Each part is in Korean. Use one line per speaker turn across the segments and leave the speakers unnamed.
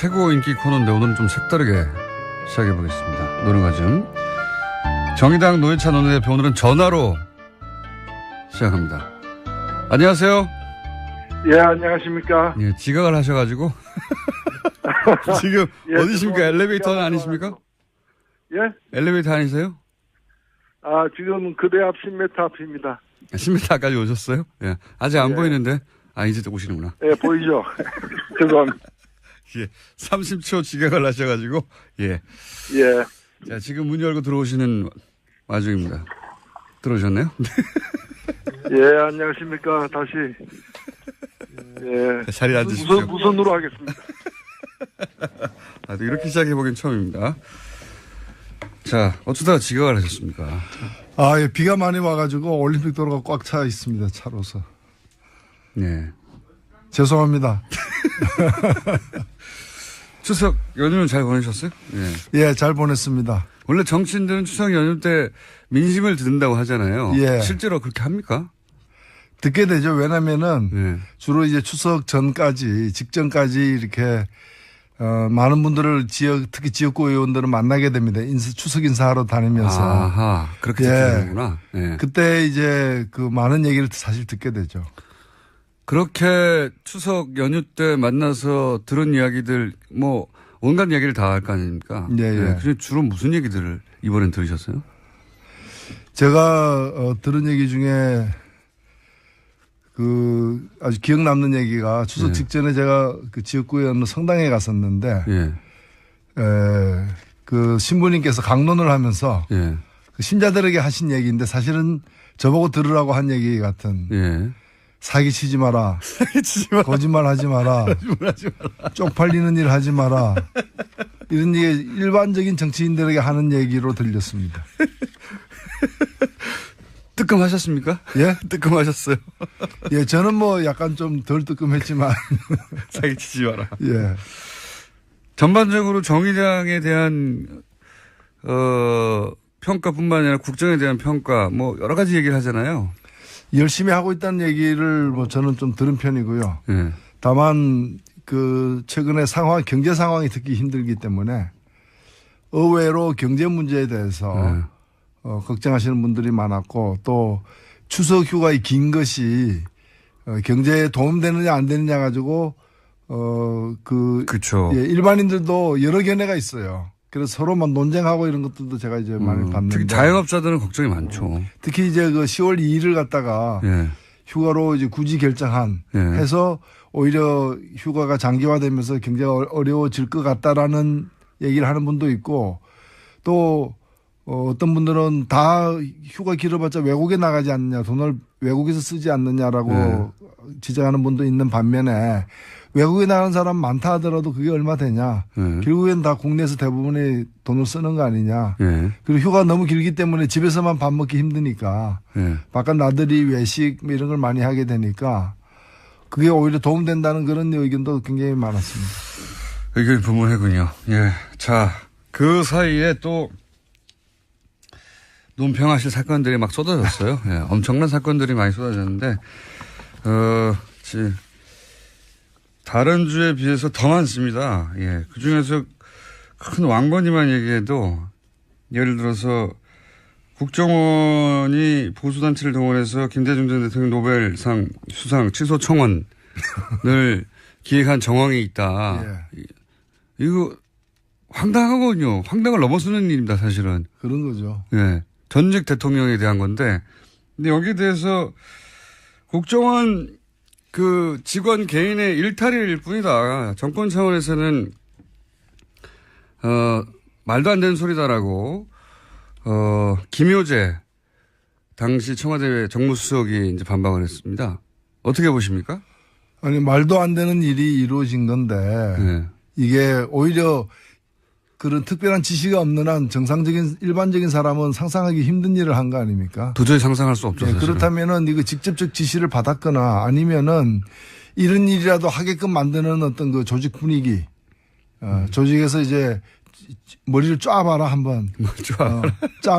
최고 인기 코너인데 오늘은 좀 색다르게 시작해보겠습니다. 노름가즘. 정의당 노회찬 원내대표 오늘은 전화로 시작합니다. 안녕하세요.
예, 안녕하십니까.
예, 지각을 하셔가지고. 지금
예,
어디십니까? 엘리베이터는 아니십니까?
예?
엘리베이터 아니세요?
아, 지금 그대 앞 10m 앞입니다.
10m까지 오셨어요? 예. 아직 안
예.
보이는데. 아, 이제 오시는구나.
예, 보이죠? 죄송합니다.
예. 30초 지각을 하셔가지고. 예.
예.
자, 지금 문 열고 들어오시는 와중입니다. 들어오셨나요?
예, 안녕하십니까. 다시. 예.
자리에 앉으십시오.
무선으로 하겠습니다.
아, 이렇게 시작해보긴 처음입니다. 자, 어쩌다가 지각을 하셨습니까?
아, 예, 비가 많이 와가지고 올림픽 도로가 꽉 차 있습니다. 차로서.
네.
죄송합니다.
추석 연휴는 잘 보내셨어요? 예.
예, 잘 보냈습니다.
원래 정치인들은 추석 연휴 때 민심을 듣는다고 하잖아요.
예.
실제로 그렇게 합니까?
듣게 되죠. 왜냐면은
예.
주로 이제 추석 전까지, 직전까지 이렇게, 많은 분들을 특히 지역구 의원들을 만나게 됩니다. 추석 인사하러 다니면서.
아하, 그렇게
예.
듣게 되는구나. 예.
그때 이제 그 많은 얘기를 사실 듣게 되죠.
그렇게 추석 연휴 때 만나서 들은 이야기들, 뭐, 온갖 이야기를 다 할 거 아닙니까?
예, 예.
그중에 주로 무슨 얘기들을 이번엔 들으셨어요?
제가, 들은 얘기 중에 그 아주 기억 남는 얘기가 추석
예.
직전에 제가 그 지역구에 어느 성당에 갔었는데,
예.
그 신부님께서 강론을 하면서
예.
그 신자들에게 하신 얘기인데 사실은 저보고 들으라고 한 얘기 같은
예.
사기치지 마라.
사기치지 마라.
거짓말 하지 마라.
하지 마라.
쪽팔리는 일 하지 마라. 이런 얘기 일반적인 정치인들에게 하는 얘기로 들렸습니다.
뜨끔하셨습니까?
예?
뜨끔하셨어요.
예, 저는 뭐 약간 좀 덜 뜨끔했지만.
사기치지 마라.
예.
전반적으로 정의당에 대한, 평가뿐만 아니라 국정에 대한 평가, 뭐, 여러 가지 얘기를 하잖아요.
열심히 하고 있다는 얘기를 뭐 저는 좀 들은 편이고요.
예.
다만 그 최근에 경제 상황이 듣기 힘들기 때문에 의외로 경제 문제에 대해서 걱정하시는 분들이 많았고 또 추석 휴가의 긴 것이 경제에 도움되느냐 안 되느냐 가지고
그렇죠.
예, 일반인들도 여러 견해가 있어요. 그래서 서로 막 논쟁하고 이런 것들도 제가 이제 많이 봤는데
특히 자영업자들은 걱정이 많죠.
특히 이제 그 10월 2일을 갖다가
예.
휴가로 이제 굳이 결정한
예.
해서 오히려 휴가가 장기화되면서 굉장히 어려워질 것 같다라는 얘기를 하는 분도 있고 또 어떤 분들은 다 휴가 길어봤자 외국에 나가지 않느냐 돈을 외국에서 쓰지 않느냐라고 지적하는 분도 있는 반면에 외국에 나가는 사람 많다 하더라도 그게 얼마 되냐. 결국엔 다 국내에서 대부분의 돈을 쓰는 거 아니냐. 그리고 휴가 너무 길기 때문에 집에서만 밥 먹기 힘드니까 바깥 나들이 외식 뭐 이런 걸 많이 하게 되니까 그게 오히려 도움된다는 그런 의견도 굉장히 많았습니다.
의견이 분분하군요. 예. 자, 그 사이에 또 논평하실 사건들이 막 쏟아졌어요. 예. 엄청난 사건들이 많이 쏟아졌는데, 다른 주에 비해서 더 많습니다. 예. 그 중에서 큰 왕건이만 얘기해도 예를 들어서 국정원이 보수단체를 동원해서 김대중 전 대통령 노벨상 수상 취소 청원을 기획한 정황이 있다.
예.
이거 황당하거든요. 황당을 넘어서는 일입니다, 사실은.
그런 거죠.
예. 전직 대통령에 대한 건데. 근데 여기에 대해서 국정원 그 직원 개인의 일탈일 뿐이다. 정권 차원에서는, 말도 안 되는 소리다라고, 김효재 당시 청와대 정무수석이 이제 반박을 했습니다. 어떻게 보십니까?
아니, 말도 안 되는 일이 이루어진 건데,
네.
이게 오히려 그런 특별한 지시가 없는 한 정상적인 일반적인 사람은 상상하기 힘든 일을 한 거 아닙니까?
도저히 상상할 수 없죠.
네, 그렇다면은 이거 직접적 지시를 받았거나 아니면은 이런 일이라도 하게끔 만드는 어떤 그 조직 분위기, 조직에서 이제 머리를 쫙봐라 한번.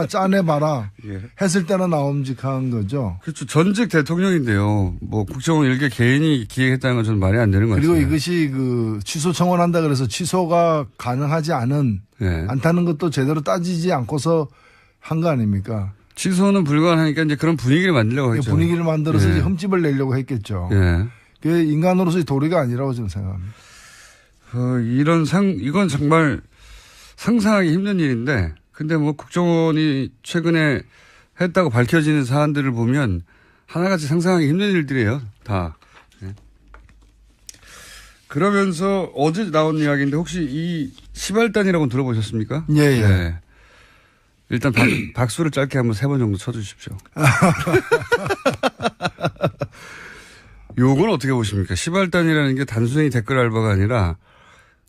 짜내봐라.
예.
했을 때는 나옴직한 거죠.
그렇죠. 전직 대통령인데요. 뭐 국정원 일개 개인이 기획했다는 건 저는 말이 안 되는 것 같아요.
그리고 이것이 그 취소 청원한다 그래서 취소가 가능하지 않다는 것도 제대로 따지지 않고서 한 거 아닙니까?
취소는 불가능하니까 이제 그런 분위기를 만들려고 했죠.
분위기를 만들어서
예.
이제 흠집을 내려고 했겠죠.
예.
그게 인간으로서의 도리가 아니라고 저는 생각합니다.
이건 정말 상상하기 힘든 일인데, 근데 뭐 국정원이 최근에 했다고 밝혀지는 사안들을 보면 하나같이 상상하기 힘든 일들이에요, 다. 예. 그러면서 어제 나온 이야기인데 혹시 이 시발단이라고 들어보셨습니까?
예, 예.
네. 일단 박수를 짧게 한번 3번 정도 쳐주십시오. 요건 어떻게 보십니까? 시발단이라는 게 단순히 댓글 알바가 아니라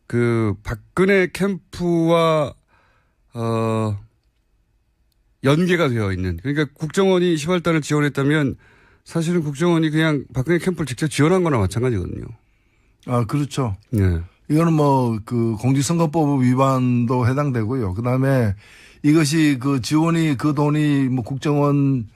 그 박근혜 캠프와 연계가 되어 있는, 그러니까 국정원이 시발단을 지원했다면 사실은 국정원이 그냥 박근혜 캠프를 직접 지원한 거나 마찬가지거든요.
아, 그렇죠.
네.
이거는 뭐 그 공직선거법 위반도 해당되고요. 그다음에 이것이 그 지원이 그 돈이 뭐 국정원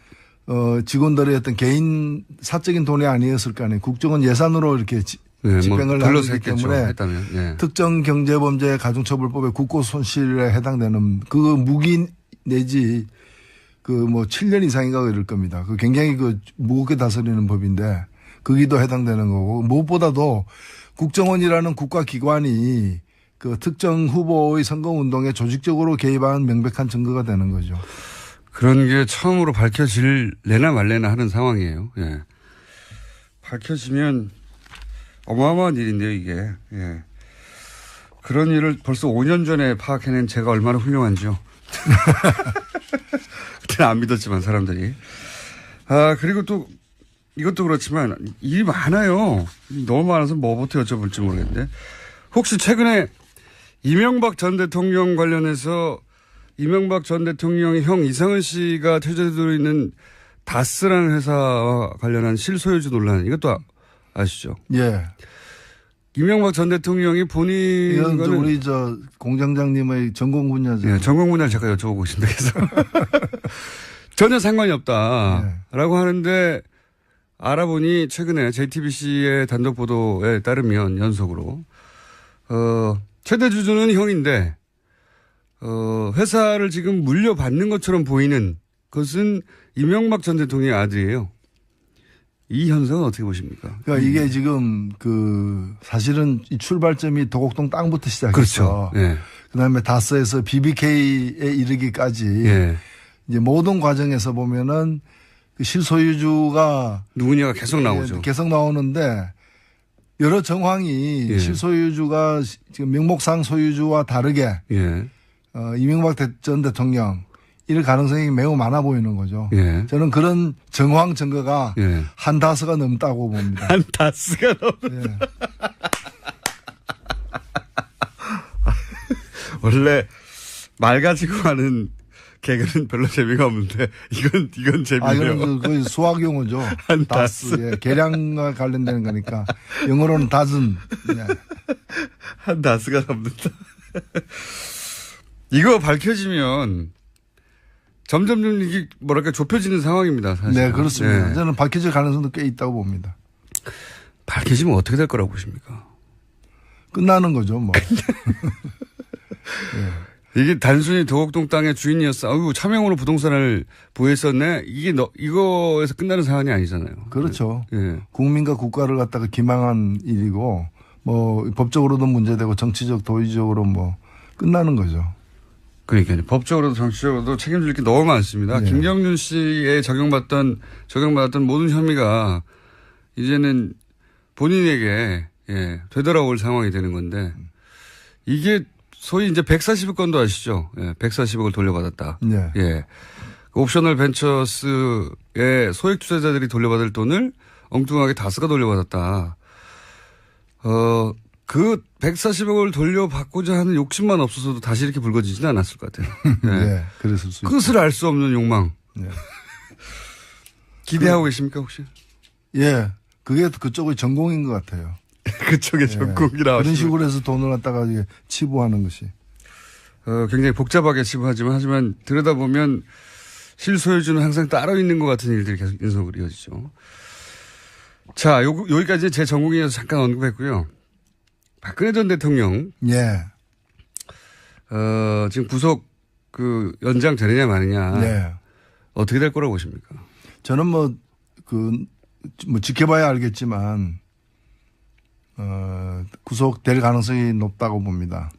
직원들의 어떤 개인 사적인 돈이 아니었을 거 아니에요. 국정원 예산으로 이렇게 집행을 하기 때문에
했다면. 예.
특정 경제범죄 가중처벌법의 국고손실에 해당되는 그 무기 내지 그 뭐 7년 이상인가 그럴 겁니다. 그 굉장히 그 무겁게 다스리는 법인데 거기도 해당되는 거고, 무엇보다도 국정원이라는 국가기관이 그 특정 후보의 선거운동에 조직적으로 개입한 명백한 증거가 되는 거죠.
그런 게 처음으로 밝혀질래나 말래나 하는 상황이에요. 예. 밝혀지면 어마어마한 일인데요, 이게. 예. 그런 일을 벌써 5년 전에 파악해낸 제가 얼마나 훌륭한지요. 그때는 안 믿었지만 사람들이. 그리고 또 이것도 그렇지만 일이 많아요. 너무 많아서 뭐부터 여쭤볼지 모르겠는데. 혹시 최근에 이명박 전 대통령 관련해서 이명박 전 대통령의 형 이상은 씨가 퇴조되어 있는 다스라는 회사와 관련한 실소유주 논란, 이것도 아시죠?
예.
이명박 전 대통령이 본인
이건 우리 저 공장장님의 전공 분야죠.
예, 전공 분야를 제가 여쭤보고 있습니다. 그래서 전혀 상관이 없다라고 하는데, 알아보니 최근에 JTBC의 단독 보도에 따르면 연속으로 최대 주주는 형인데 회사를 지금 물려받는 것처럼 보이는 것은 이명박 전 대통령의 아들이에요. 이 현상은 어떻게 보십니까?
그러니까 이게 지금 그 사실은 이 출발점이 도곡동 땅부터 시작해서
그렇죠. 예.
그다음에 다스에서 BBK에 이르기까지
예.
이제 모든 과정에서 보면은 그 실소유주가
누구냐가 계속 나오죠.
계속 나오는데 여러 정황이
예.
실소유주가 지금 명목상 소유주와 다르게
예.
이명박 전 대통령 이럴 가능성이 매우 많아 보이는 거죠.
예.
저는 그런 정황 증거가
예.
한 다스가 넘다고 봅니다.
한 다스가 넘는.
예.
원래 말 가지고 하는 개그는 별로 재미가 없는데 이건 재미네요.
이건 거의 수학 용어죠.
한 다스.
예, 계량과 관련되는 거니까 영어로는 다즌. 예.
한 다스가 넘는다. 이거 밝혀지면 점점 이게 뭐랄까 좁혀지는 상황입니다. 사실.
네, 그렇습니다.
네.
저는 밝혀질 가능성도 꽤 있다고 봅니다.
밝혀지면 어떻게 될 거라고 보십니까?
끝나는 거죠, 뭐.
이게 단순히 도곡동 땅의 주인이었어. 아이고, 차명으로 부동산을 보유했었네. 이거에서 끝나는 사안이 아니잖아요.
그렇죠.
예.
국민과 국가를 갖다가 기망한 일이고, 뭐, 법적으로도 문제되고, 정치적, 도의적으로 뭐, 끝나는 거죠.
그러니까요. 법적으로도 정치적으로도 책임질 게 너무 많습니다.
네.
김경준 씨에 적용받았던 모든 혐의가 이제는 본인에게 되돌아올 상황이 되는 건데, 이게 소위 이제 140억 건도 아시죠? 예, 140억을 돌려받았다.
네.
예. 옵셔널 벤처스의 소액 투자자들이 돌려받을 돈을 엉뚱하게 다스가 돌려받았다. 그 140억을 돌려받고자 하는 욕심만 없어서도 다시 이렇게 불거지지는 않았을 것 같아요. 예.
네, 그랬을 수 있죠.
끝을 알 수 없는 욕망.
네.
기대하고 계십니까, 혹시?
예. 그게 그쪽의 전공인 것 같아요.
그쪽에 전공이라.
그런 식으로 해서 돈을 갖다가 이게 치부하는 것이.
굉장히 복잡하게 하지만 들여다보면 실소유주는 항상 따로 있는 것 같은 일들이 계속 연속으로 이어지죠. 자, 여기까지 제 전공에서 잠깐 언급했고요. 박근혜 전 대통령.
예.
지금 구속 연장 되느냐 마느냐.
예.
어떻게 될 거라고 보십니까?
저는 지켜봐야 알겠지만, 구속될 가능성이 높다고 봅니다.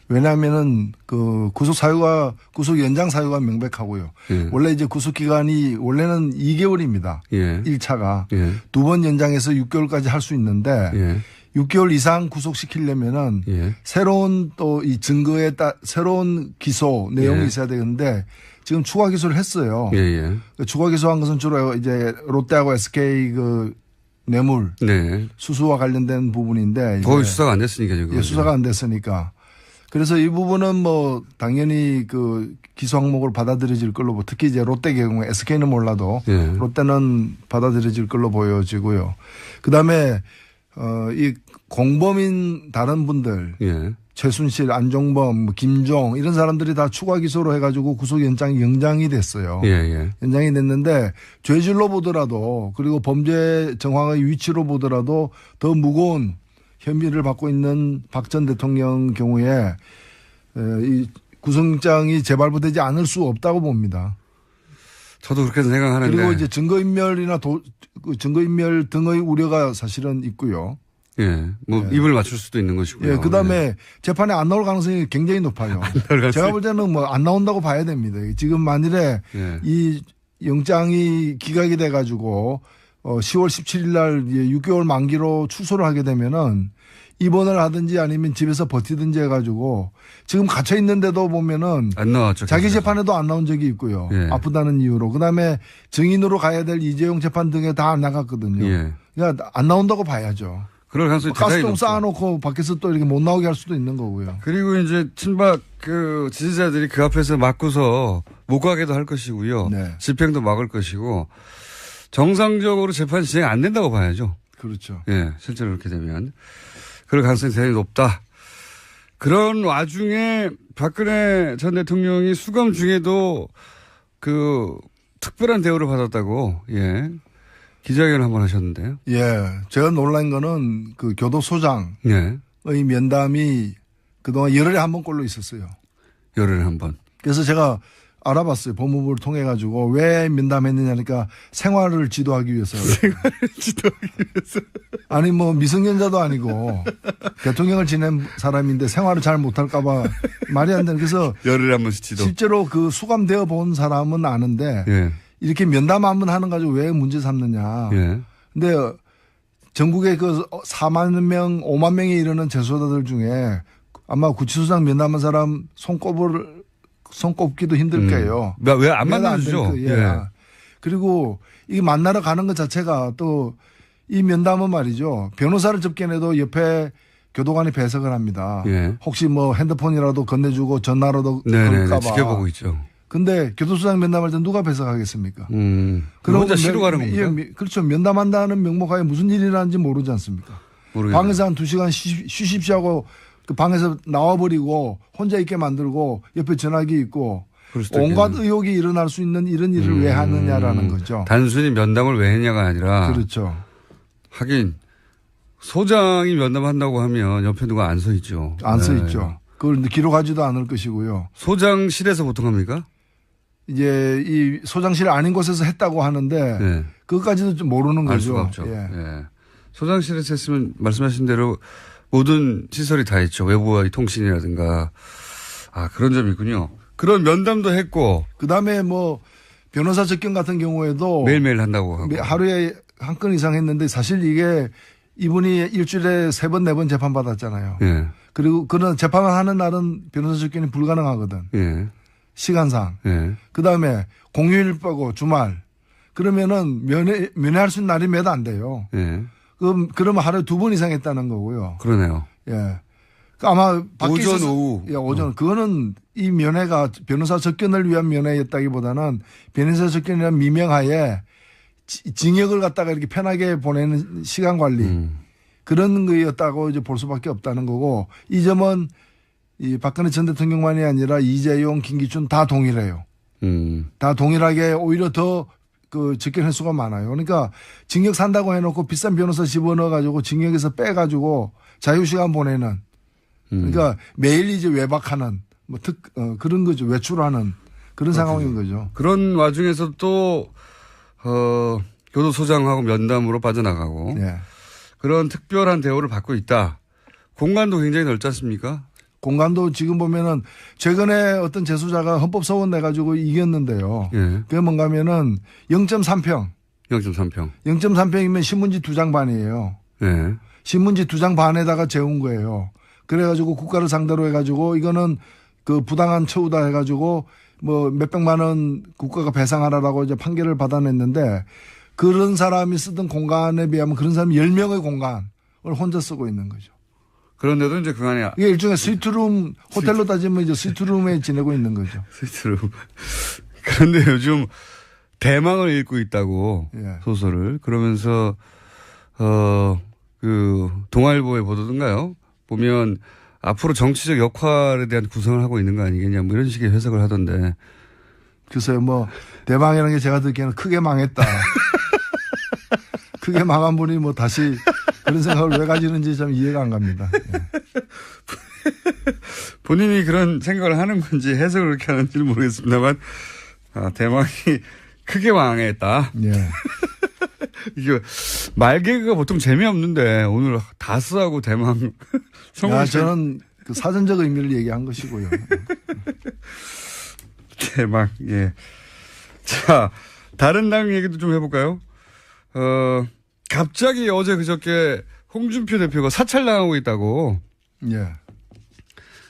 왜냐하면은 구속 연장 사유가 명백하고요.
예.
원래 이제 구속 기간이 원래는 2개월입니다.
예.
1차가.
예.
2번 연장해서 6개월까지 할 수 있는데,
예.
6개월 이상 구속시키려면은
예.
새로운 또 이 증거에 새로운 기소 내용이
예.
있어야 되는데 지금 추가 기소를 했어요.
예, 예.
추가 기소한 것은 주로 이제 롯데하고 SK 뇌물
네.
수수와 관련된 부분인데
거의 수사가 안 됐으니까 지금.
예, 수사가 안 됐으니까. 그래서 이 부분은 당연히 기소 항목을 받아들여질 걸로 특히 이제 롯데 경우에 SK는 몰라도
예.
롯데는 받아들여질 걸로 보여지고요. 그다음에 이 공범인 다른 분들
예.
최순실, 안종범, 김종 이런 사람들이 다 추가 기소로 해가지고 구속 연장이 됐어요.
예, 예.
연장이 됐는데 죄질로 보더라도 그리고 범죄 정황의 위치로 보더라도 더 무거운 혐의를 받고 있는 박 전 대통령 경우에 이 구속영장이 재발부되지 않을 수 없다고 봅니다.
저도 그렇게 생각하는데.
그리고 이제 증거인멸이나 증거인멸 등의 우려가 사실은 있고요.
예. 입을 맞출 수도 있는 것이고요.
예, 그 다음에 재판에 안 나올 가능성이 굉장히 높아요. 제가 볼 때는 안 나온다고 봐야 됩니다. 지금 만일에
예.
이 영장이 기각이 돼가지고 10월 17일 날 6개월 만기로 출소를 하게 되면은 입원을 하든지 아니면 집에서 버티든지 해가지고 지금 gat혀 있는데도 보면은
안 나왔죠.
자기
계속해서.
재판에도 안 나온 적이 있고요.
예.
아프다는 이유로. 그다음에 증인으로 가야 될 이재용 재판 등에 다 안 나갔거든요.
예.
그러니까 안 나온다고 봐야죠.
그럴 가능성이 대단히
가스통
높죠.
쌓아놓고 밖에서 또 이렇게 못 나오게 할 수도 있는 거고요.
그리고 이제 친박 지지자들이 그 앞에서 막고서 못 가게도 할 것이고요.
네.
집행도 막을 것이고 정상적으로 재판이 진행 안 된다고 봐야죠.
그렇죠.
예, 실제로 그렇게 되면 그럴 가능성이 대단히 높다. 그런 와중에 박근혜 전 대통령이 수감 중에도 특별한 대우를 받았다고 예 기자회견 한번 하셨는데요.
예, 제가 놀란 거는 교도소장의
예,
면담이 그동안 열흘에 한 번꼴로 있었어요.
열흘에 한 번.
그래서 제가 알아봤어요. 법무부를 통해 가지고 왜 면담했느냐니까 생활을 지도하기 위해서.
생활을 지도하기 위해서.
아니 미성년자도 아니고 대통령을 지낸 사람인데 생활을 잘 못할까봐 말이 안 되는. 그래서
열흘에 한 번씩 지도.
실제로 수감되어 본 사람은 아는데
예.
이렇게 면담 한 번 하는 가지고 왜 문제 삼느냐.
예.
근데 전국에 4만 명, 5만 명에 이르는 재소자들 중에 아마 구치소장 면담한 사람 손꼽기도 힘들 거예요.
왜 안 만나주죠?
예. 그리고 이 만나러 가는 것 자체가 또 이 면담은 말이죠. 변호사를 접견해도 옆에 교도관이 배석을 합니다.
예.
혹시 핸드폰이라도 건네주고 전화라도
네네.
걸까봐.
지켜보고 있죠.
근데 교도소장 면담할 때 누가 배석하겠습니까?
그럼 혼자 쉬러 가는 겁니까?
예, 그렇죠. 면담한다는 명목하에 무슨 일이 일어나는지 모르지 않습니까?
모르겠네요.
방에서 한 2시간 쉬십시오 하고 그 방에서 나와버리고 혼자 있게 만들고 옆에 전화기 있고
그럴 수도
온갖
있겠네요.
의혹이 일어날 수 있는 이런 일을 왜 하느냐라는 거죠.
단순히 면담을 왜 했냐가 아니라.
그렇죠.
하긴 소장이 면담한다고 하면 옆에 누가 안 서 있죠.
안 써
네.
있죠. 그걸 기록하지도 않을 것이고요.
소장실에서 보통 합니까?
이제 이 소장실 아닌 곳에서 했다고 하는데
네.
그것까지도 좀 모르는
알
거죠.
수가 없죠.
예.
예. 소장실에서 했으면 말씀하신 대로 모든 시설이 다 있죠. 외부와의 통신이라든가. 그런 점이 있군요. 그런 면담도 했고.
그다음에 변호사 접견 같은 경우에도
매일매일 한다고 하고.
하루에 한 건 이상 했는데 사실 이게 이분이 일주일에 3번, 4번 재판 받았잖아요.
예.
그리고 그런 재판을 하는 날은 변호사 접견이 불가능하거든.
예.
시간상.
예.
그다음에 공휴일 빼고 주말. 그러면은 면회할 수 있는 날이 몇 안 돼요.
예.
그러면 하루에 2번 이상 했다는 거고요.
그러네요.
예. 아마 밖에
오전, 오후.
예, 오전. 그거는 이 면회가 변호사 접견을 위한 면회였다기보다는 변호사 접견이라는 미명하에 징역을 갖다가 이렇게 편하게 보내는 시간 관리 그런 거였다고 이제 볼 수밖에 없다는 거고 이 점은 이 박근혜 전 대통령만이 아니라 이재용, 김기춘 다 동일해요. 다 동일하게 오히려 더 그 직결 횟수가 많아요. 그러니까 징역 산다고 해놓고 비싼 변호사 집어넣어가지고 징역에서 빼가지고 자유시간 보내는 그러니까 매일 이제 외박하는 뭐 그런 거죠. 외출하는 그런 상황인 거죠.
그런 와중에서 또, 교도소장하고 면담으로 빠져나가고.
예.
그런 특별한 대우를 받고 있다. 공간도 굉장히 넓지 않습니까?
공간도 지금 보면은 최근에 어떤 재수자가 헌법소원 내가지고 이겼는데요.
예.
그게 뭔가 하면은 0.3평.
0.3평.
0.3평이면 신문지 2장 반이에요.
예.
신문지 2장 반에다가 재운 거예요. 그래가지고 국가를 상대로 해가지고 이거는 그 부당한 처우다 해가지고 뭐 몇백만 원 국가가 배상하라라고 이제 판결을 받아냈는데 그런 사람이 쓰던 공간에 비하면 그런 사람이 10명의 공간을 혼자 쓰고 있는 거죠.
그런데도 이제 그 안에.
이게 일종의 스위트룸, 호텔로 따지면 이제 스위트룸에 지내고 있는 거죠.
스위트룸. 그런데 요즘 대망을 읽고 있다고.
예.
소설을. 그러면서, 그, 동아일보의 보도든가요? 보면 앞으로 정치적 역할에 대한 구성을 하고 있는 거 아니겠냐 뭐 이런 식의 해석을 하던데.
글쎄요, 뭐, 대망이라는 게 제가 듣기에는 크게 망했다. 크게 망한 분이 뭐 다시 그런 생각을 왜 가지는지 좀 이해가 안 갑니다. 예.
본인이 그런 생각을 하는 건지 해석을 그렇게 하는지는 모르겠습니다만, 대망이 크게 망했다.
예.
이게 말개그가 보통 재미없는데 오늘 다스하고 대망 성공.
저는 그 사전적 의미를 얘기한 것이고요.
대망. 예. 자, 다른 당 얘기도 좀 해볼까요? 갑자기 어제 그저께 홍준표 대표가 사찰당하고 있다고.
예.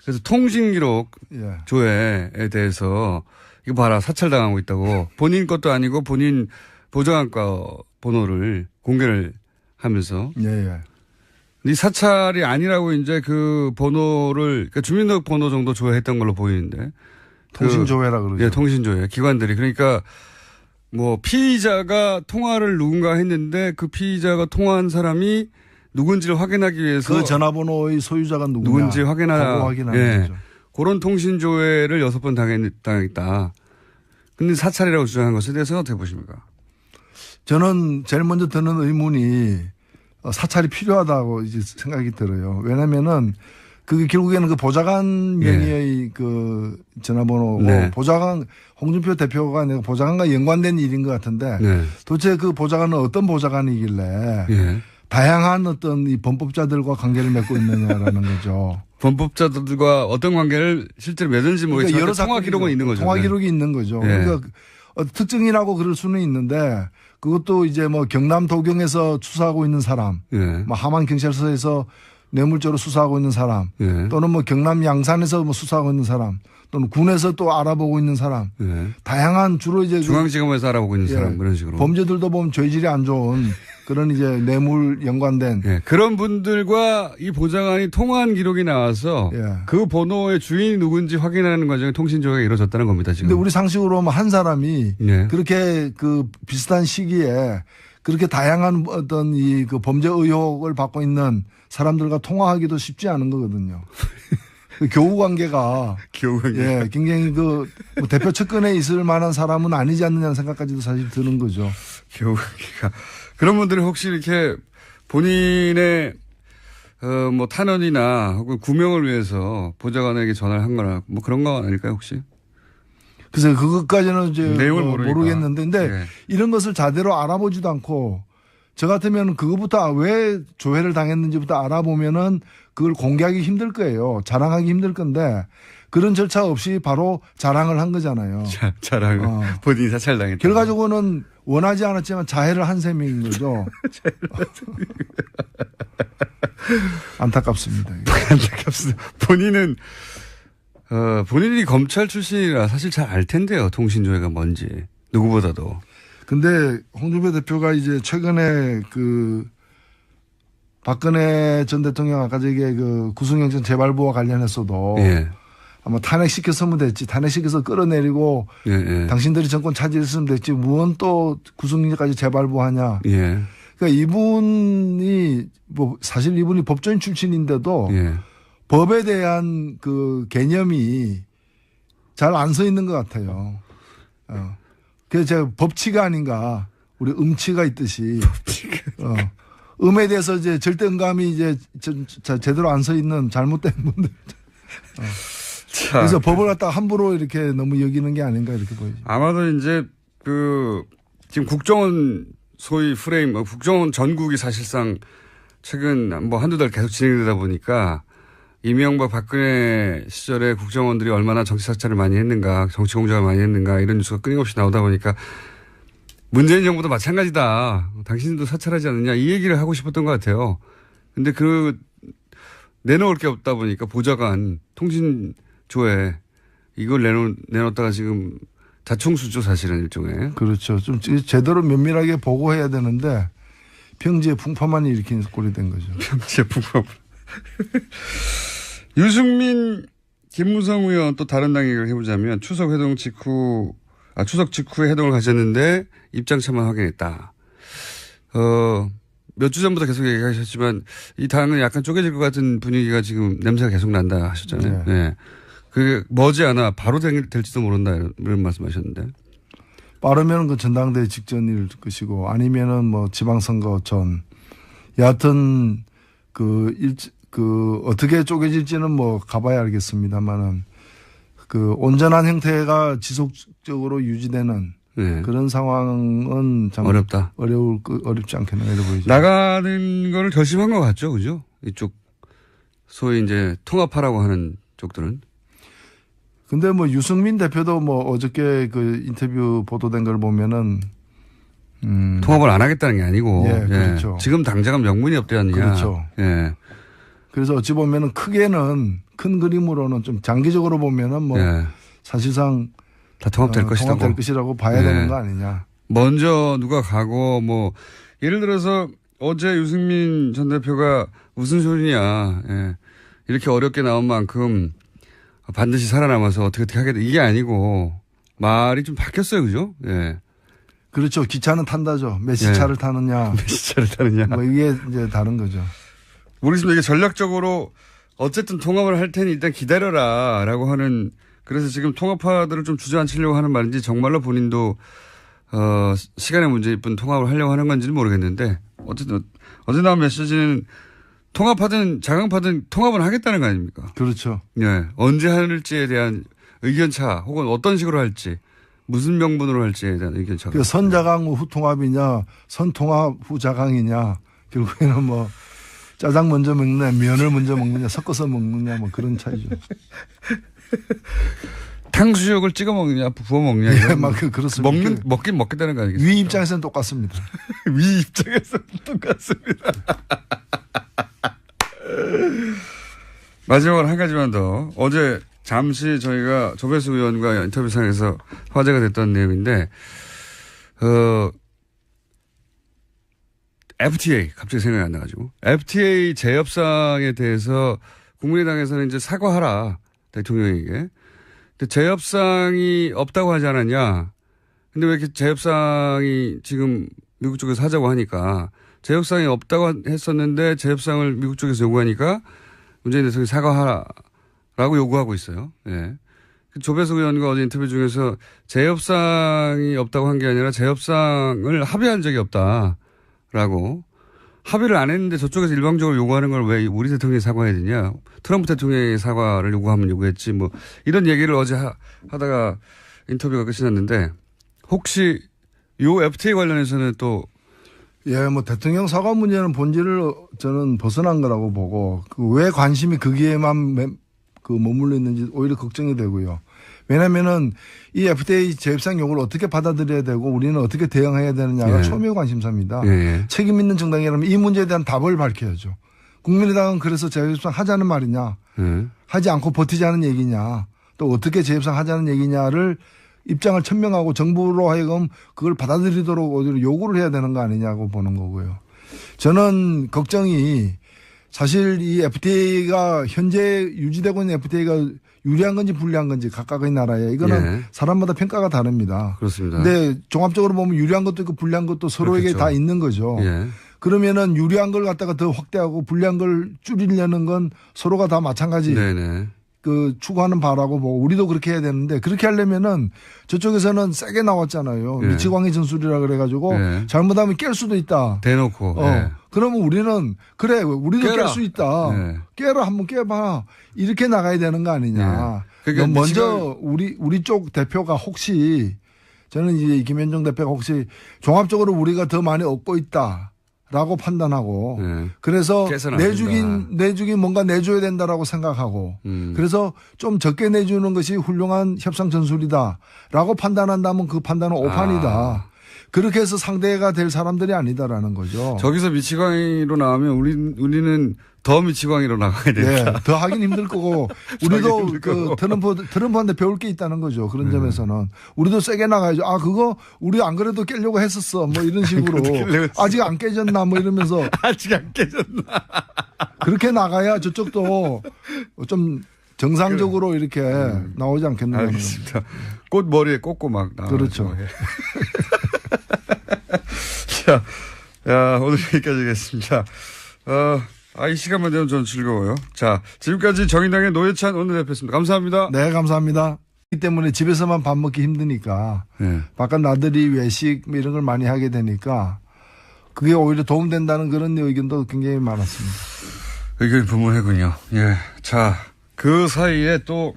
그래서 통신기록
예.
조회에 대해서 이거 봐라 사찰당하고 있다고. 본인 것도 아니고 본인 보좌관과 번호를 공개를 하면서.
예, 예.
이 사찰이 아니라고 이제 그 번호를, 그러니까 주민등록번호 정도 조회했던 걸로 보이는데.
통신조회라 그러죠.
예, 통신조회. 기관들이. 그러니까 뭐 피의자가 통화를 누군가 했는데 그 피의자가 통화한 사람이 누군지를 확인하기 위해서.
그 전화번호의 소유자가
누군지
확인하는
예.
거죠.
그런 통신조회를 6번 당했다. 근데 사찰이라고 주장한 것에 대해서는 어떻게 보십니까?
저는 제일 먼저 드는 의문이 사찰이 필요하다고 이제 생각이 들어요. 왜냐면은 그게 결국에는 그 보좌관 명의의 그 전화번호고
네.
보좌관 홍준표 대표가 아니라 보좌관과 연관된 일인 것 같은데
네.
도대체 그 보좌관은 어떤 보좌관이길래
예.
다양한 어떤 이 범법자들과 관계를 맺고 있느냐라는 거죠.
범법자들과 어떤 관계를 실제로 맺은지 모르겠지만
그러니까 여러
통화 기록은 있는 거죠.
통화 기록이 있는 거죠.
예.
그러니까 특정인하고 그럴 수는 있는데 그것도 이제 뭐 경남 도경에서 수사하고 있는 사람,
예.
뭐 함안 경찰서에서 뇌물죄로 수사하고 있는 사람,
예.
또는 뭐 경남 양산에서 뭐 수사하고 있는 사람, 또는 군에서 또 알아보고 있는 사람,
예.
다양한 주로 이제
중앙지검에서 알아보고 있는
예.
사람 그런 식으로.
범죄들도 보면 죄질이 안 좋은 그런 이제 뇌물 연관된
예. 그런 분들과 이 보좌관이 통화한 기록이 나와서
예.
그 번호의 주인이 누군지 확인하는 과정에 통신조회가 이루어졌다는 겁니다. 지금.
근데 우리 상식으로 하면 한 사람이
예.
그렇게 그 비슷한 시기에 그렇게 다양한 어떤 이 그 범죄 의혹을 받고 있는 사람들과 통화하기도 쉽지 않은 거거든요. 그 교우 관계가 예, 굉장히 그 뭐 대표 측근에 있을 만한 사람은 아니지 않느냐는 생각까지도 사실 드는 거죠.
교우관계가. 그런 분들이 혹시 이렇게 본인의 뭐 탄원이나 혹은 구명을 위해서 보좌관에게 전화를 한 거나 뭐 그런 거 아닐까요 혹시?
그래서 그것까지는 이제
내용을
뭐
모르니까.
모르겠는데 근데
네.
이런 것을 제대로 알아보지도 않고 저 같으면 그것부터 왜 조회를 당했는지부터 알아보면은 그걸 공개하기 힘들 거예요. 자랑하기 힘들 건데 그런 절차 없이 바로 자랑을 한 거잖아요.
자랑을. 본인이 사찰당했다.
결과적으로는 원하지 않았지만 자해를 한 셈인 거죠. 안타깝습니다.
안타깝습니다. 본인은 본인이 검찰 출신이라 사실 잘 알 텐데요. 통신조회가 뭔지 누구보다도.
근데 홍준표 대표가 이제 최근에 그 박근혜 전 대통령 아까 저게 그 구속영장 재발부와 관련해서도
예.
아마 탄핵시켰으면 됐지. 탄핵시켜서 끌어내리고
예, 예.
당신들이 정권 차지했으면 됐지. 무언 또 구속영장까지 재발부하냐.
예.
그러니까 이분이 뭐 사실 이분이 법조인 출신인데도
예.
법에 대한 그 개념이 잘 안 서 있는 것 같아요. 그래서 제가 법치가 아닌가. 우리 음치가 있듯이. 음에 대해서 이제 절대 음감이 이제 제대로 안 서 있는 잘못된 분들. 그래서 법을 갖다가 함부로 이렇게 너무 여기는 게 아닌가 이렇게 보이죠.
아마도 이제 지금 국정원 소위 프레임, 국정원 전국이 사실상 최근 뭐 한두 달 계속 진행되다 보니까 이명박 박근혜 시절에 국정원들이 얼마나 정치 사찰을 많이 했는가, 정치 공작을 많이 했는가 이런 뉴스가 끊임없이 나오다 보니까 문재인 정부도 마찬가지다. 당신도 사찰하지 않느냐 이 얘기를 하고 싶었던 것 같아요. 근데 내놓을 게 없다 보니까 보좌관 통신조에 이걸 내놓다가 지금 자충수죠 사실은 일종의.
그렇죠. 좀 제대로 면밀하게 보고해야 되는데 평지에 풍파만 일으킨 꼴이 된 거죠.
평지에 풍파. 유승민, 김무성 의원 또 다른 당 얘기를 해보자면 추석 직후에 회동을 가졌는데 입장차만 확인했다. 몇 주 전부터 계속 얘기하셨지만 이 당은 약간 쪼개질 것 같은 분위기가 지금 냄새가 계속 난다 하셨잖아요.
네.
네. 그게 머지않아 바로 될지도 모른다 이런 말씀하셨는데.
빠르면 그 전당대회 직전일 것이고 아니면은 뭐 지방선거 전. 여하튼 어떻게 쪼개질지는 뭐 가봐야 알겠습니다만은 온전한 형태가 지속적으로 유지되는
네.
그런 상황은 참
어렵다.
어렵지 않겠나 이래 보이죠.
나가는 거를 결심한 것 같죠, 그죠? 이쪽 소위 이제 통합하라고 하는 쪽들은.
근데 뭐 유승민 대표도 뭐 어저께 그 인터뷰 보도된 걸 보면은
통합을 안 하겠다는 게 아니고.
예, 그렇죠.
지금 당장은 명분이 없지 않느냐.
그렇죠.
예.
그래서 어찌 보면은 크게는 큰 그림으로는 좀 장기적으로 보면은 뭐
예.
사실상
다 통합될 것이라고.
통합될 것이라고 봐야 되는 거 아니냐.
먼저 누가 가고 뭐 예를 들어서 어제 유승민 전 대표가 무슨 소리냐. 예. 이렇게 어렵게 나온 만큼 반드시 살아남아서 어떻게 하겠다. 이게 아니고 말이 좀 바뀌었어요. 그죠? 예.
그렇죠. 기차는 탄다죠. 몇 시차를 타느냐.
몇 시차를 타느냐.
뭐 이게 이제 다른 거죠.
모르겠습니다. 이게 전략적으로 어쨌든 통합을 할 테니 일단 기다려라 라고 하는 그래서 지금 통합파들을 좀 주저앉히려고 하는 말인지 정말로 본인도 시간의 문제일 뿐 통합을 하려고 하는 건지는 모르겠는데 어쨌든 어제 나온 메시지는 통합하든 자강파든 통합은 하겠다는 거 아닙니까?
그렇죠.
네. 언제 할지에 대한 의견차 혹은 어떤 식으로 할지 무슨 명분으로 할지에 대한 의견차.
그 선자강 후 통합이냐 선통합 후 자강이냐 결국에는 뭐 짜장 먼저 먹느냐 면을 먼저 먹느냐 섞어서 먹느냐 뭐 그런 차이죠.
탕수육을 찍어 먹느냐 부어 먹느냐.
예, 막 그렇습니다.
먹긴 먹겠다는 거 아니겠습니까?
위 입장에서는 똑같습니다.
위 입장에서는 똑같습니다. 마지막으로 한 가지만 더. 어제 잠시 저희가 조배수 의원과 인터뷰상에서 화제가 됐던 내용인데, FTA 갑자기 생각이 안 나가지고 FTA 재협상에 대해서 국민의당에서는 이제 사과하라 대통령에게. 근데 재협상이 없다고 하지 않았냐? 근데 왜 이렇게 재협상이 지금 미국 쪽에서 하자고 하니까 재협상이 없다고 했었는데 재협상을 미국 쪽에서 요구하니까 문재인 대통령이 사과하라고 요구하고 있어요. 예. 조배수 의원과 어제 인터뷰 중에서 재협상이 없다고 한 게 아니라 재협상을 합의한 적이 없다라고 합의를 안 했는데 저쪽에서 일방적으로 요구하는 걸 왜 우리 대통령이 사과해야 되냐. 트럼프 대통령이 사과를 요구하면 요구했지 뭐 이런 얘기를 어제 하다가 인터뷰가 끝이 났는데 혹시 요 FTA 관련해서는 또
예, 뭐 대통령 사과 문제는 본질을 저는 벗어난 거라고 보고 왜 관심이 거기에만 머물러 있는지 오히려 걱정이 되고요. 왜냐면은 이 FTA 재협상 요구를 어떻게 받아들여야 되고 우리는 어떻게 대응해야 되느냐가 초미의 관심사입니다. 책임 있는 정당이라면 이 문제에 대한 답을 밝혀야죠. 국민의당은 그래서 재협상 하자는 말이냐, 하지 않고 버티자는 얘기냐, 또 어떻게 재협상 하자는 얘기냐를 입장을 천명하고 정부로 하여금 그걸 받아들이도록 어디로 요구를 해야 되는 거 아니냐고 보는 거고요. 저는 걱정이 사실 이 FTA가 현재 유지되고 있는 FTA가 유리한 건지 불리한 건지 각각의 나라에 이거는 사람마다 평가가 다릅니다.
그렇습니다.
근데 종합적으로 보면 유리한 것도 있고 불리한 것도 서로에게
그렇겠죠.
다 있는 거죠. 그러면은 유리한 걸 갖다가 더 확대하고 불리한 걸 줄이려는 건 서로가 다 마찬가지.
네네.
그 추구하는 바라고 뭐 우리도 그렇게 해야 되는데 그렇게 하려면은 저쪽에서는 세게 나왔잖아요.
네.
미치광이 전술이라 그래가지고
네.
잘못하면 깰 수도 있다.
대놓고. 네.
그러면 우리는 그래 우리도
깨라.
깰 수 있다.
네.
깨라 한번 깨봐. 이렇게 나가야 되는 거 아니냐.
네. 그러니까
먼저 우리 쪽 대표가 혹시 저는 이제 김현정 대표가 혹시 종합적으로 우리가 더 많이 얻고 있다라고 판단하고
네.
그래서
깨서는 안
내주긴 뭔가 내줘야 된다라고 생각하고 그래서 좀 적게 내주는 것이 훌륭한 협상 전술이다라고 판단한다면 그 판단은 오판이다. 그렇게 해서 상대가 될 사람들이 아니다라는 거죠.
저기서 미치광이로 나오면 우리는 더 미치광이로 나가야 된다.
네, 더 하긴 힘들 거고 우리도 그 트럼프한테 배울 게 있다는 거죠. 그런 점에서는 우리도 세게 나가야죠. 아 그거 우리 안 그래도 깨려고 했었어. 뭐 이런 식으로 아직 안 깨졌나 뭐 이러면서
아직 안 깨졌나.
그렇게 나가야 저쪽도 좀 정상적으로 이렇게 나오지 않겠나.
알겠습니다. 꽃 머리에 꽂고 막 나와.
그렇죠.
자, 야, 오늘 여기까지 하겠습니다. 이 시간만 되면 저는 즐거워요. 자, 지금까지 정의당의 노회찬 원내대표였습니다. 감사합니다.
네, 감사합니다. 그렇기 때문에 집에서만 밥 먹기 힘드니까
네.
바깥 나들이 외식 뭐 이런 걸 많이 하게 되니까 그게 오히려 도움된다는 그런 의견도 굉장히 많았습니다.
의견이 분분하군요. 예. 자, 그 사이에 또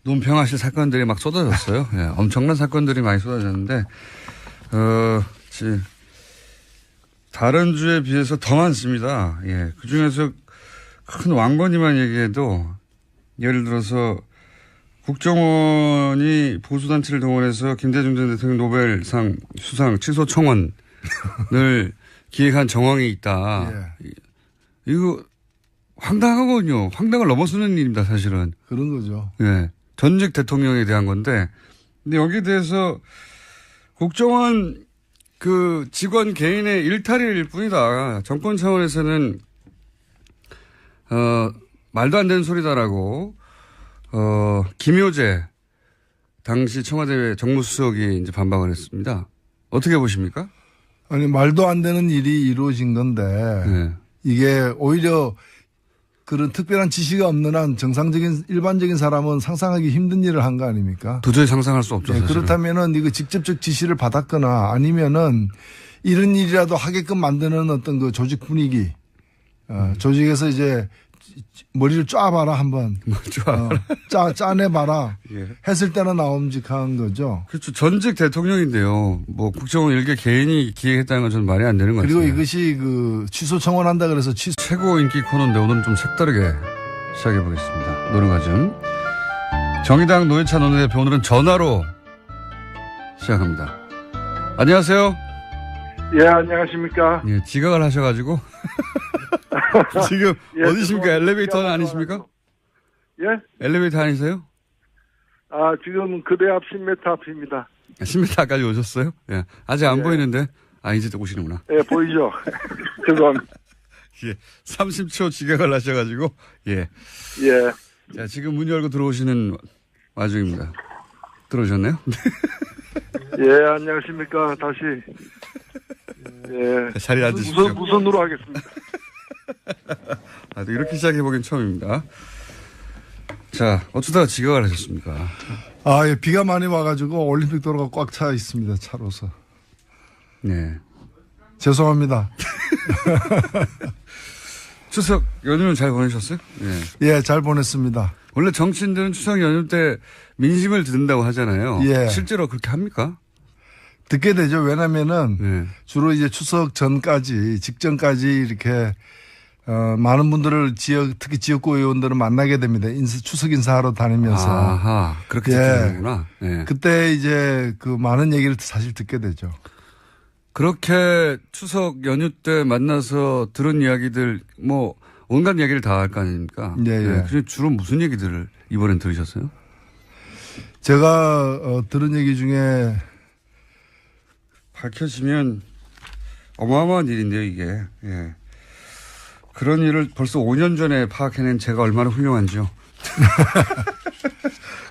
논평하실 사건들이 막 쏟아졌어요. 예. 엄청난 사건들이 많이 쏟아졌는데, 다른 주에 비해서 더 많습니다. 예. 그 중에서 큰 왕건이만 얘기해도 예를 들어서 국정원이 보수단체를 동원해서 김대중 전 대통령 노벨상 수상 취소 청원을 기획한 정황이 있다.
예.
이거 황당하거든요. 황당을 넘어서는 일입니다, 사실은.
그런 거죠.
예. 전직 대통령에 대한 건데. 근데 여기에 대해서 국정원 그 직원 개인의 일탈일 뿐이다. 정권 차원에서는, 말도 안 되는 소리다라고, 김효재 당시 청와대 정무수석이 이제 반박을 했습니다. 어떻게 보십니까?
아니, 말도 안 되는 일이 이루어진 건데,
네.
이게 오히려 그런 특별한 지시가 없는 한 정상적인 일반적인 사람은 상상하기 힘든 일을 한 거 아닙니까?
도저히 상상할 수 없죠.
네,
사실은.
그렇다면은 이거 직접적 지시를 받았거나 아니면은 이런 일이라도 하게끔 만드는 어떤 그 조직 분위기, 조직에서 이제 머리를 쫙봐라 한번. 짜내봐라.
예.
했을 때는 나옴직한 거죠.
그렇죠. 전직 대통령인데요. 뭐 국정원 일개 개인이 기획했다는 건 저는 말이 안 되는 것 같아요.
그리고 이것이 그 취소 청원한다 그래서
최고 인기 코너인데 오늘은 좀 색다르게 시작해 보겠습니다. 노름가즘. 정의당 노회찬 원내대표 오늘은 전화로 시작합니다. 안녕하세요.
예, 안녕하십니까.
예, 지각을 하셔가지고 지금
예,
어디십니까?
죄송합니다.
엘리베이터는 아니십니까?
예?
엘리베이터 아니세요?
지금 그대 앞 10m 앞입니다.
10m까지 오셨어요? 예. 아직 안
예.
보이는데. 이제 오시는구나.
예, 보이죠? 죄송합니다.
예. 30초 지각을 하셔가지고, 예.
예.
자, 지금 문 열고 들어오시는 와중입니다. 들어오셨나요?
예, 안녕하십니까. 다시. 예.
자리에 앉으십시오.
무선으로 하겠습니다.
또 이렇게 시작해보긴 처음입니다. 자, 어쩌다가 지각을 하셨습니까?
예, 비가 많이 와가지고 올림픽 도로가 꽉 차 있습니다. 차로서.
네.
죄송합니다.
추석 연휴는 잘 보내셨어요? 네.
예, 잘 보냈습니다.
원래 정치인들은 추석 연휴 때 민심을 듣는다고 하잖아요.
예.
실제로 그렇게 합니까?
듣게 되죠. 왜냐면은
네.
주로 이제 추석 직전까지 이렇게 많은 분들을 특히 지역구 의원들을 만나게 됩니다. 추석 인사하러 다니면서.
아하, 그렇게 듣게 되는구나. 네.
그때 이제 그 많은 얘기를 사실 듣게 되죠.
그렇게 추석 연휴 때 만나서 들은 이야기들, 뭐, 온갖 이야기를 다 할 거 아닙니까?
예, 예.
네. 주로 무슨 얘기들을 이번엔 들으셨어요?
제가 들은 얘기 중에
밝혀지면 어마어마한 일인데요, 이게. 예. 그런 일을 벌써 5년 전에 파악해낸 제가 얼마나 훌륭한지요.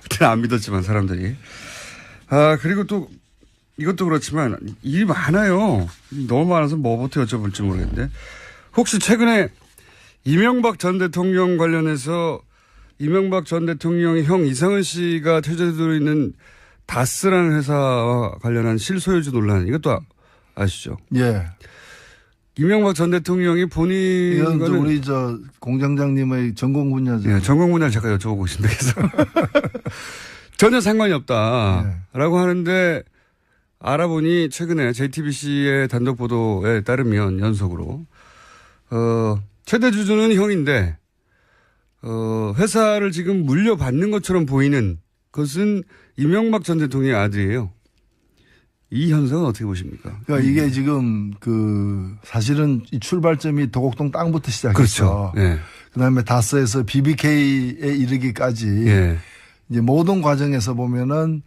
그때는 안 믿었지만, 사람들이. 그리고 또 이것도 그렇지만 일이 많아요. 너무 많아서 뭐부터 여쭤볼지 모르겠는데 혹시 최근에 이명박 전 대통령 관련해서 이명박 전 대통령의 형 이상은 씨가 퇴조되어 있는 다스라는 회사와 관련한 실소유주 논란 이것도 아시죠?
예.
이명박 전 대통령이 본인
이건 우리 공장장님의 전공 분야죠.
예, 전공 분야를 제가 여쭤보고 있습니다. 그래서 전혀 상관이 없다라고 하는데 알아보니 최근에 JTBC의 단독 보도에 따르면 연속으로 최대 주주는 형인데 회사를 지금 물려받는 것처럼 보이는 것은 이명박 전 대통령의 아들이에요. 이 현상은 어떻게 보십니까?
그러니까 이게 지금 사실은 이 출발점이 도곡동 땅부터 시작해서
그렇죠. 예.
그다음에 다스에서 BBK에 이르기까지
예.
이제 모든 과정에서 보면은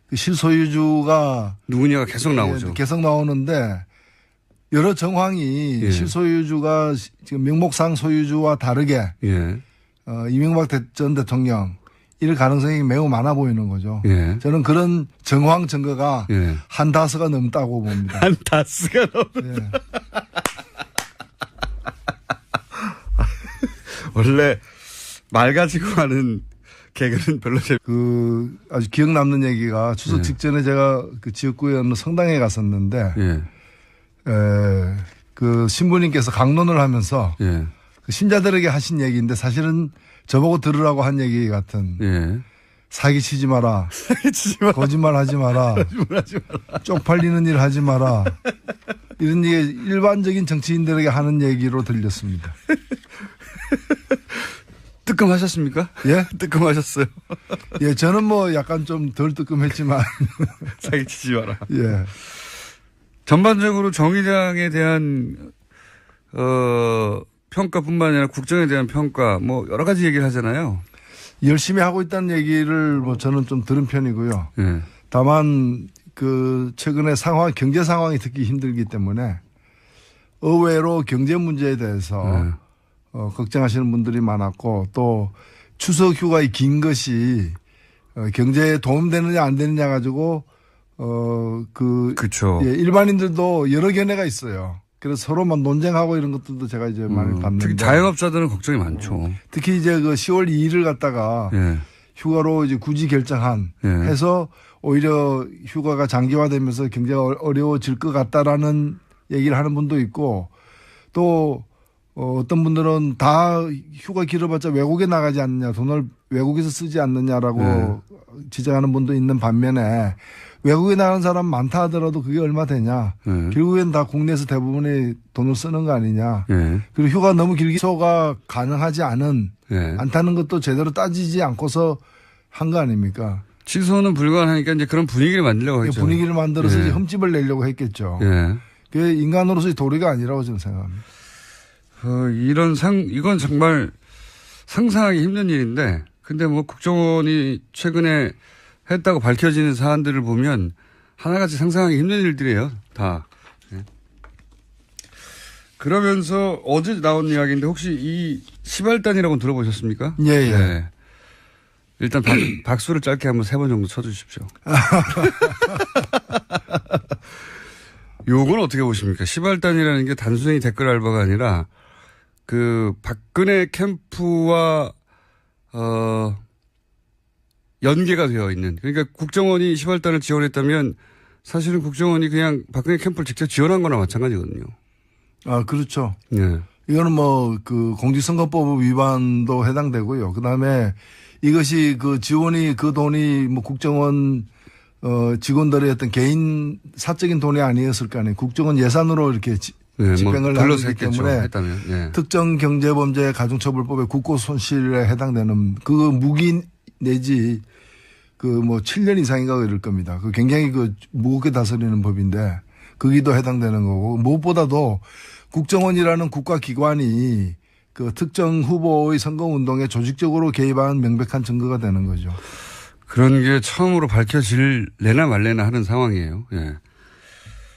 그 실소유주가
누구냐가 계속 나오죠.
계속 나오는데 여러 정황이
예.
실소유주가 지금 명목상 소유주와 다르게
예.
이명박 전 대통령 이럴 가능성이 매우 많아 보이는 거죠.
예.
저는 그런 정황 증거가
예.
한 다스가 넘다고 봅니다.
한 다스가
예.
원래 말 가지고 하는 개그는 별로
아주 기억 남는 얘기가 추석
예.
직전에 제가 그 지역구에 어느 성당에 갔었는데
예.
그 신부님께서 강론을 하면서
예.
그 신자들에게 하신 얘기인데 사실은 저보고 들으라고 한 얘기 같은
예.
사기치지 마라.
사기치지 마라.
거짓말 하지 마라. 쪽팔리는 일 하지 마라. 이런 얘기 일반적인 정치인들에게 하는 얘기로 들렸습니다.
뜨끔하셨습니까?
예?
뜨끔하셨어요.
예, 저는 뭐 약간 좀 덜 뜨끔했지만.
사기치지 마라.
예.
전반적으로 정의당에 대한 평가뿐만 아니라 국정에 대한 평가 뭐 여러 가지 얘기를 하잖아요.
열심히 하고 있다는 얘기를 뭐 저는 좀 들은 편이고요.
예.
다만 그 최근에 경제 상황이 듣기 힘들기 때문에 의외로 경제 문제에 대해서 걱정하시는 분들이 많았고 또 추석 휴가의 긴 것이 경제에 도움되느냐 안 되느냐 가지고
그렇죠.
예, 일반인들도 여러 견해가 있어요. 그래서 서로만 논쟁하고 이런 것들도 제가 이제 많이 봤는데
특히 자영업자들은 걱정이 많죠.
특히 이제 그 10월 2일을 갖다가
예.
휴가로 이제 굳이 결정한
예.
해서 오히려 휴가가 장기화되면서 굉장히 어려워질 것 같다라는 얘기를 하는 분도 있고 또 어떤 분들은 다 휴가 길어봤자 외국에 나가지 않느냐 돈을 외국에서 쓰지 않느냐라고 지적하는 분도 있는 반면에 외국에 나가는 사람 많다 하더라도 그게 얼마 되냐. 결국엔 다 국내에서 대부분의 돈을 쓰는 거 아니냐. 그리고 휴가 너무 길게 취소가 가능하지 않다는 것도 제대로 따지지 않고서 한 거 아닙니까?
취소는 불가능하니까 이제 그런 분위기를 만들려고 했죠.
분위기를 만들어서 이제 흠집을 내려고 했겠죠. 그게 인간으로서의 도리가 아니라고 저는 생각합니다.
이건 정말 상상하기 힘든 일인데, 근데 뭐 국정원이 최근에 했다고 밝혀지는 사안들을 보면 하나같이 상상하기 힘든 일들이에요, 다. 네. 그러면서 어제 나온 이야기인데 혹시 이 시발단이라고 들어보셨습니까?
예.
네. 일단 박수를 짧게 한번 3번 정도 쳐주십시오. 요건 어떻게 보십니까? 시발단이라는 게 단순히 댓글 알바가 아니라 그 박근혜 캠프와 연계가 되어 있는, 그러니까 국정원이 시발단을 지원했다면 사실은 국정원이 그냥 박근혜 캠프를 직접 지원한 거나 마찬가지거든요.
아, 그렇죠.
네.
이거는 뭐 그 공직선거법 위반도 해당되고요. 그다음에 이것이 그 지원이 그 돈이 뭐 국정원 직원들의 어떤 개인 사적인 돈이 아니었을 거 아니에요. 국정원 예산으로 이렇게 집행을
뭐
하기 때문에
했다면.
특정 경제범죄 가중처벌법의 국고손실에 해당되는 그 무기 내지 그 뭐 7년 이상인가 이럴 겁니다. 그 굉장히 그 무겁게 다스리는 법인데 거기도 해당되는 거고 무엇보다도 국정원이라는 국가기관이 그 특정 후보의 선거운동에 조직적으로 개입한 명백한 증거가 되는 거죠.
그런 게 처음으로 밝혀질래나 말래나 하는 상황이에요. 예.